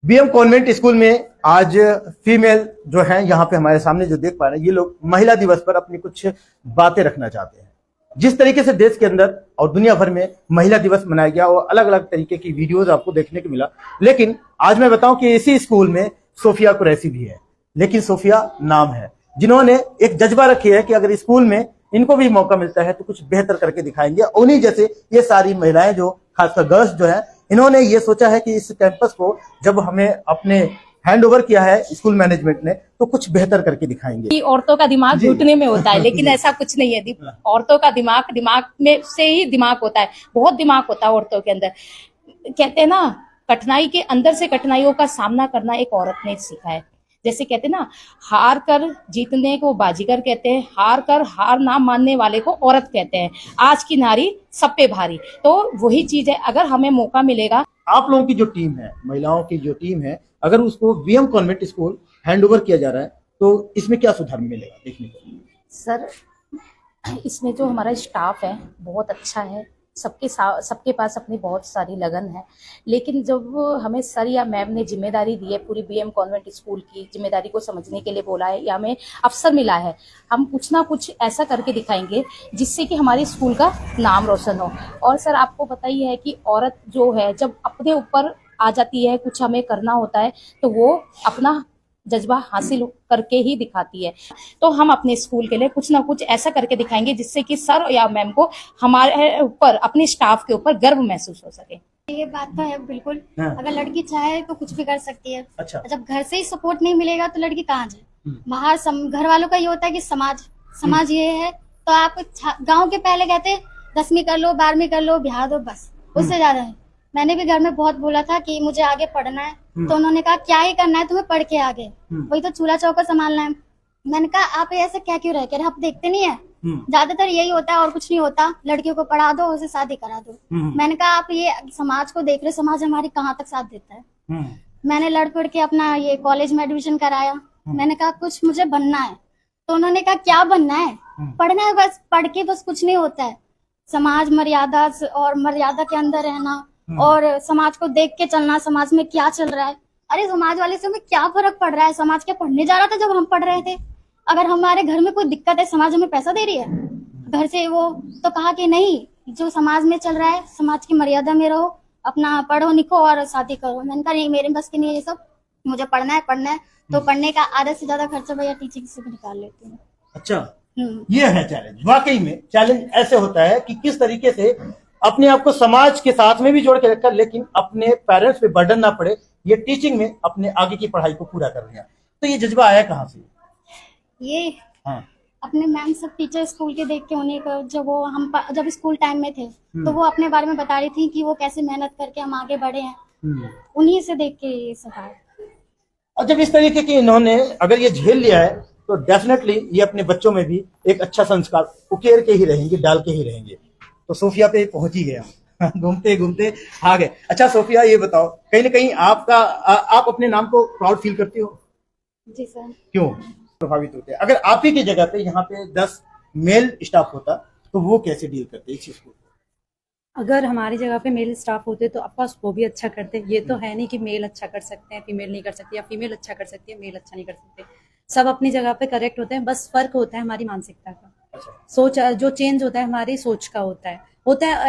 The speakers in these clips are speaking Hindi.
बीएम कॉन्वेंट स्कूल में आज फीमेल जो हैं यहाँ पे हमारे सामने जो देख पा रहे हैं, ये लोग महिला दिवस पर अपनी कुछ बातें रखना चाहते हैं। जिस तरीके से देश के अंदर और दुनिया भर में महिला दिवस मनाया गया और अलग अलग तरीके की वीडियोज आपको देखने को मिला, लेकिन आज मैं बताऊं कि इसी स्कूल में सोफिया कुरैशी भी है। लेकिन सोफिया नाम है, जिन्होंने एक जज्बा रखी है कि अगर स्कूल में इनको भी मौका मिलता है तो कुछ बेहतर करके दिखाएंगे। उन्हीं जैसे ये सारी महिलाएं जो खासकर गर्ल्स जो है, इन्होंने ये सोचा है कि इस कैंपस को जब हमें अपने हैंड ओवर किया है स्कूल मैनेजमेंट ने, तो कुछ बेहतर करके दिखाएंगे। कि औरतों का दिमाग घुटने में होता है, लेकिन ऐसा कुछ नहीं है। औरतों का दिमाग में से ही दिमाग होता है, बहुत दिमाग होता है औरतों के अंदर। कहते हैं ना, कठिनाई के अंदर से कठिनाइयों का सामना करना एक औरत ने सीखा है। जैसे कहते हैं ना, हार कर जीतने को बाजीगर कहते हैं, हार कर हार ना मानने वाले को औरत कहते हैं। आज की नारी सब पे भारी, तो वही चीज है। अगर हमें मौका मिलेगा, आप लोगों की जो टीम है, महिलाओं की जो टीम है, अगर उसको BM convent school hand over किया जा रहा है तो इसमें क्या सुधार मिलेगा देखने को? सर, इसमें जो हमारा स्टाफ है बहुत अच्छा है। सबके पास अपनी बहुत सारी लगन है, लेकिन जब हमें सर या मैम ने जिम्मेदारी दी है, पूरी बीएम कॉन्वेंट स्कूल की जिम्मेदारी को समझने के लिए बोला है या हमें अवसर मिला है, हम कुछ ना कुछ ऐसा करके दिखाएंगे जिससे कि हमारे स्कूल का नाम रोशन हो। और सर, आपको पता ही है कि औरत जो है जब अपने ऊपर आ जाती है, कुछ हमें करना होता है, तो वो अपना जज्बा हासिल करके ही दिखाती है। तो हम अपने स्कूल के लिए कुछ ना कुछ ऐसा करके दिखाएंगे जिससे कि सर या मैम को हमारे ऊपर, अपने स्टाफ के ऊपर गर्व महसूस हो सके। ये बात तो है बिल्कुल। हाँ। अगर लड़की चाहे तो कुछ भी कर सकती है। अच्छा। जब घर से ही सपोर्ट नहीं मिलेगा तो लड़की कहाँ जाए? बाहर घर वालों का ये होता है कि समाज ये है, तो आप गांव के पहले कहते 10वीं कर लो, 12वीं कर लो, ब्याह दो, बस उससे ज्यादा है। मैंने भी घर में बहुत बोला था कि मुझे आगे पढ़ना है, तो उन्होंने कहा क्या ही करना है तुम्हें, पढ़ के आगे वही तो चूल्हा चौका संभालना है। मैंने कहा आप ऐसे क्या क्यों रह के आप देखते नहीं है, ज्यादातर यही होता है और कुछ नहीं होता। लड़कियों को पढ़ा दो, उसे शादी करा दो। मैंने कहा आप ये समाज को देख रहे, समाज हमारी कहाँ तक साथ देता है। मैंने लड़ पड़ के अपना ये कॉलेज में एडमिशन कराया। मैंने कहा कुछ मुझे बनना है, तो उन्होंने कहा क्या बनना है? पढ़ना है, बस पढ़ के बस कुछ नहीं होता है। समाज मर्यादा और मर्यादा के अंदर रहना और समाज को देख के चलना, समाज में क्या चल रहा है। अरे समाज वाले से हमें क्या फर्क पड़ रहा है? समाज क्या पढ़ने जा रहा था जब हम पढ़ रहे थे? अगर हमारे घर में कोई दिक्कत है, समाज हमें पैसा दे रही है घर से, वो तो कहा कि नहीं, जो समाज में चल रहा है समाज की मर्यादा में रहो, अपना पढ़ो लिखो और शादी करो। मैंने कहा नहीं, मेरे बस की नहीं है ये सब, मुझे पढ़ना है। तो पढ़ने का आधा से ज्यादा खर्चा भैया टीचिंग से भी निकाल लेती हूँ। अच्छा, ये है चैलेंज। वाकई में चैलेंज ऐसे होता है कि किस तरीके से अपने आप को समाज के साथ में भी जोड़ के रखकर, लेकिन अपने पेरेंट्स पे बर्डन ना पड़े, ये टीचिंग में अपने आगे की पढ़ाई को पूरा कर रहे हैं। तो ये जज्बा आया कहाँ से? ये हाँ। अपने मैम सब टीचर स्कूल के देख के, उन्हें जब स्कूल टाइम में थे तो वो अपने बारे में बता रही थी कि वो कैसे मेहनत करके हम आगे बढ़े हैं। उन्हीं से देख के ये सब आया। और जब इस तरीके की इन्होंने अगर ये झेल लिया है तो डेफिनेटली ये अपने बच्चों में भी एक अच्छा संस्कार उकेर के ही रहेंगे, डाल के ही रहेंगे। तो सोफिया पे पहुंच ही गया घूमते घूमते आ गए। अच्छा सोफिया, ये बताओ, कहीं ना कहीं आप अपने नाम को प्राउड फील करती हो? जी सर। क्यों प्रभावित होते हैं? अगर आप ही की जगह पे यहाँ पे 10 मेल स्टाफ होता तो वो कैसे डील करते इस चीज को? अगर हमारी जगह पे मेल स्टाफ होते तो ऑफकोर्स वो भी अच्छा करते। ये तो है नहीं कि मेल अच्छा कर सकते हैं फीमेल नहीं कर सकती, या फीमेल अच्छा कर सकती है मेल अच्छा नहीं कर सकते। सब अपनी जगह पे करेक्ट होते हैं, बस फर्क होता है हमारी मानसिकता का। अच्छा। सोच जो चेंज होता है हमारी सोच का होता है।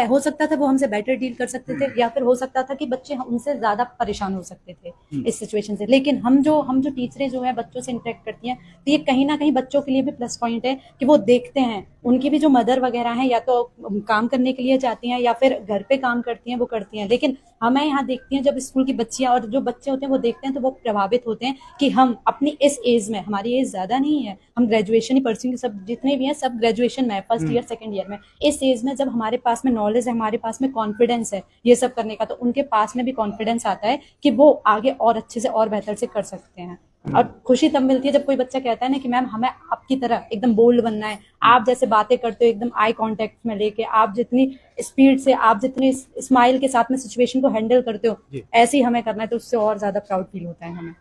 हो सकता था वो हमसे बेटर डील कर सकते थे, या फिर हो सकता था कि बच्चे उनसे ज्यादा परेशान हो सकते थे इस सिचुएशन से। लेकिन हम जो टीचरें जो है बच्चों से इंटरेक्ट करती हैं, तो ये कहीं ना कहीं बच्चों के लिए भी प्लस पॉइंट है कि वो देखते हैं उनकी भी जो मदर वगैरह हैं, या तो काम करने के लिए जाती हैं या फिर घर पे काम करती हैं, वो करती हैं। लेकिन हमें यहाँ देखती हैं जब स्कूल की बच्चियां और जो बच्चे होते हैं वो देखते हैं, तो वो प्रभावित होते हैं कि हम अपनी इस एज में, हमारी एज ज्यादा नहीं है, हम ग्रेजुएशन ही परस्यू, सब जितने भी हैं सब ग्रेजुएशन में, फर्स्ट ईयर सेकंड ईयर में, इस एज में जब हमारे पास में नॉलेज है, हमारे पास में कॉन्फिडेंस है ये सब करने का, तो उनके पास में भी कॉन्फिडेंस आता है कि वो आगे और अच्छे से और बेहतर से कर सकते हैं। और खुशी तब मिलती है जब कोई बच्चा कहता है ना कि मैम हमें आपकी तरह एकदम बोल्ड बनना है, आप जैसे बातें करते हो एकदम आई कांटेक्ट में लेके, आप जितनी स्पीड से, आप जितनी स्माइल के साथ में सिचुएशन को हैंडल करते हो, ऐसे ही हमें करना है। तो उससे और ज्यादा प्राउड फील होता है हमें।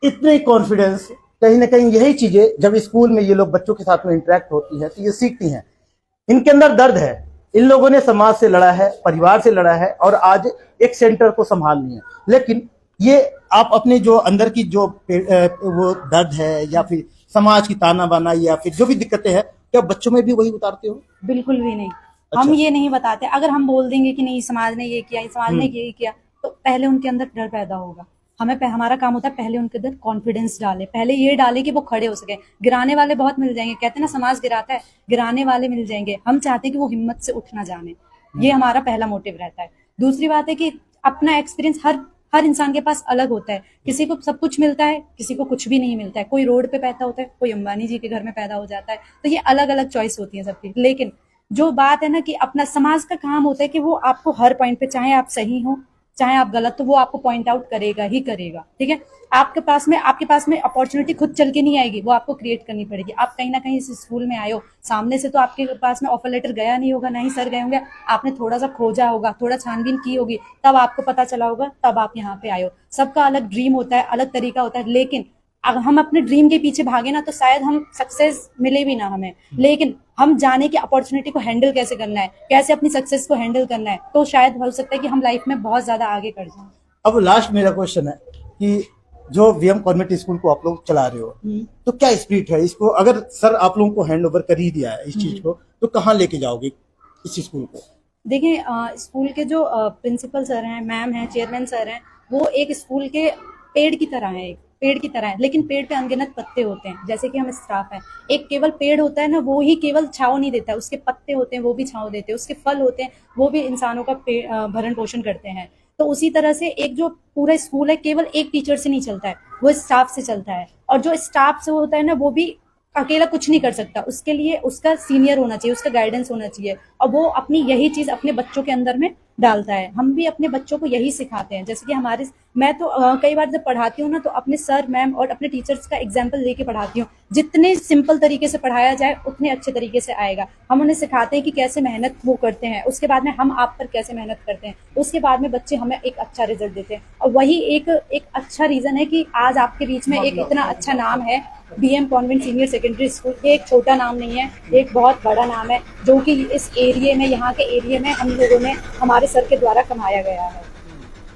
इतने कॉन्फिडेंस, कहीं ना कहीं यही चीजें जब स्कूल में ये लोग बच्चों के साथ में इंटरेक्ट होती है तो ये सीखती हैं। इनके अंदर दर्द है, इन लोगों ने समाज से लड़ा है, परिवार से लड़ा है और आज एक सेंटर को संभालनी है। लेकिन ये आप अपने जो अंदर की जो वो दर्द है या फिर समाज की ताना बाना या फिर जो भी दिक्कतें हैं, क्या बच्चों में भी वही उतारते हो? बिल्कुल भी नहीं। अच्छा। हम ये नहीं बताते। अगर हम बोल देंगे कि नहीं समाज ने ये किया, समाज ने ये किया, तो पहले उनके अंदर डर पैदा होगा। हमारा काम होता है पहले उनके अंदर कॉन्फिडेंस डाले, पहले ये डाले कि वो खड़े हो सके। गिराने वाले बहुत मिल जाएंगे, कहते हैं ना समाज गिराता है, गिराने वाले मिल जाएंगे। हम चाहते हैं कि वो हिम्मत से उठ ना जाने, ये हमारा पहला मोटिव रहता है। दूसरी बात है कि अपना एक्सपीरियंस हर इंसान के पास अलग होता है। किसी को सब कुछ मिलता है, किसी को कुछ भी नहीं मिलता है। कोई रोड पे पैदा होता है, कोई अंबानी जी के घर में पैदा हो जाता है। तो ये अलग अलग चॉइस होती है सबकी। लेकिन जो बात है ना कि अपना समाज का काम होता है कि वो आपको हर पॉइंट पे, चाहे आप सही हो चाहे आप गलत, तो वो आपको पॉइंट आउट करेगा ही करेगा। ठीक है, आपके पास में अपॉर्चुनिटी खुद चल के नहीं आएगी, वो आपको क्रिएट करनी पड़ेगी। आप कहीं ना कहीं इस स्कूल में आए हो, सामने से तो आपके पास में ऑफर लेटर गया नहीं होगा, ना ही सर गए होंगे। आपने थोड़ा सा खोजा होगा, थोड़ा छानबीन की होगी, तब आपको पता चला होगा, तब आप यहाँ पे आए हो। सबका अलग ड्रीम होता है, अलग तरीका होता है। लेकिन अगर हम अपने ड्रीम के पीछे भागे ना, तो शायद हम सक्सेस मिले भी ना हमें। लेकिन हम जाने की अपॉर्चुनिटी को हैंडल कैसे करना है, कैसे अपनी सक्सेस को हैंडल करना है, तो शायद हो सकता है कि हम लाइफ में बहुत ज्यादा आगे बढ़ जाएं। अब लास्ट मेरा क्वेश्चन है कि जो वीएम कॉन्वेंट स्कूल को आप लोग चला रहे हो, तो क्या स्पिरिट है इसको? अगर सर आप लोगों को हैंड ओवर कर ही दिया है इस चीज को, तो कहाँ लेके जाओगे इस स्कूल को? देखिए, स्कूल के जो प्रिंसिपल सर हैं, मैम हैं, चेयरमैन सर हैं, वो एक स्कूल के पेड़ की तरह है, एक पेड़ की तरह है। लेकिन पेड़ पे अनगिनत पत्ते होते हैं, जैसे कि हम स्टाफ हैं। एक केवल पेड़ होता है ना, वो ही केवल छांव नहीं देता है, उसके पत्ते होते हैं वो भी छांव देते हैं, उसके फल होते हैं वो भी इंसानों का भरण पोषण करते हैं। तो उसी तरह से एक जो पूरा स्कूल है, केवल एक टीचर से नहीं चलता है, वो स्टाफ से चलता है। और जो स्टाफ से होता है ना, वो भी अकेला कुछ नहीं कर सकता, उसके लिए उसका सीनियर होना चाहिए, उसका गाइडेंस होना चाहिए। और वो अपनी यही चीज अपने बच्चों के अंदर में डालता है। हम भी अपने बच्चों को यही सिखाते हैं। जैसे कि मैं तो कई बार जब पढ़ाती हूँ ना, तो अपने सर मैम और अपने टीचर्स का एग्जाम्पल लेके पढ़ाती हूँ। जितने सिंपल तरीके से पढ़ाया जाए उतने अच्छे तरीके से आएगा। हम उन्हें सिखाते हैं कि कैसे मेहनत वो करते हैं, उसके बाद में हम आप पर कैसे मेहनत करते हैं, उसके बाद में बच्चे हमें एक अच्छा रिजल्ट देते हैं। और वही एक अच्छा रीजन है कि आज आपके बीच में एक इतना अच्छा नाम है, BM convent senior secondary school. ये एक छोटा नाम नहीं है, एक बहुत बड़ा नाम है, जो कि इस एरिया में, यहाँ के एरिया में हम लोगों ने हमारे सर के द्वारा कमाया गया है।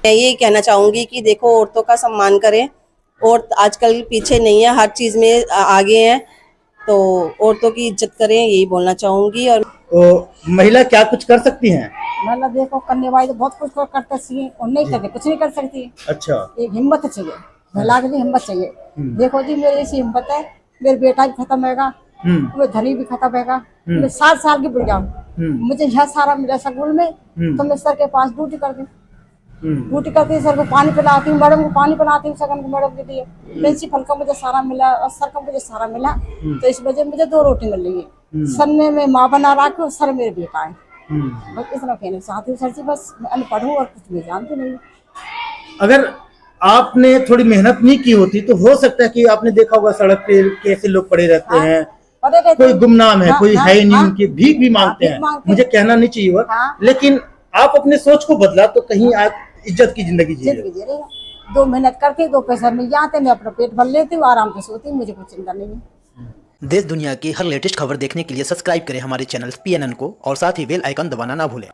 मैं ये कहना चाहूंगी कि देखो, औरतों का सम्मान करें। और आजकल पीछे नहीं है, हर चीज में आगे हैं, तो औरतों की इज्जत करें, यही बोलना चाहूंगी। और तो महिला क्या कुछ कर सकती हैं? मतलब देखो, करने वाली तो बहुत कुछ करते चाहिए और नहीं करते कुछ नहीं कर सकती। अच्छा। एक हिम्मत चाहिए, महिला के लिए हिम्मत चाहिए। देखो जी, मेरी ऐसी हिम्मत है, मेरे बेटा भी खत्म होगा, मेरे धनी भी खत्म होगा, मैं 7 साल की बुढ़ जाऊँ, मुझे यह सारा मिला स्कूल में, तो मैं सर के पास ड्यूटी करती हूँ। ड्यूटी करती हूँ, सर को पानी पिलाती हूँ, मैडम को पानी पिलाती हूँ, सगन को मैडम के लिए, प्रिंसिपल का मुझे सारा मिला और सर का मुझे सारा मिला। तो इस वजह मुझे 2 रोटी मिल रही है। सर ने मैं माँ बना रखी हूँ, सर मेरे बेटा है। बस इतना कहना चाहती हूँ सर जी, बस मैं अनपढ़ हूँ और कुछ मैं जानती नहीं। अगर आपने थोड़ी मेहनत नहीं की होती तो हो सकता है कि आपने देखा होगा सड़क पे कैसे लोग पड़े रहते हैं, कोई गुमनाम है, कोई है नहीं, उनकी भीख भी मांगते हैं। मुझे कहना नहीं चाहिए वो, लेकिन आप अपने सोच को बदला तो कहीं आप इज्जत की जिंदगी जी रहे हो। 2 मेहनत करके 2 पैसा मिल जाते, मैं अपना पेट भर लेती हूँ, आराम से सोती हूँ, मुझे कुछ चिंता नहीं है। देश दुनिया की हर लेटेस्ट खबर देखने के लिए सब्सक्राइब करें हमारे चैनल PNN को और साथ ही बेल आइकन दबाना ना भूलें।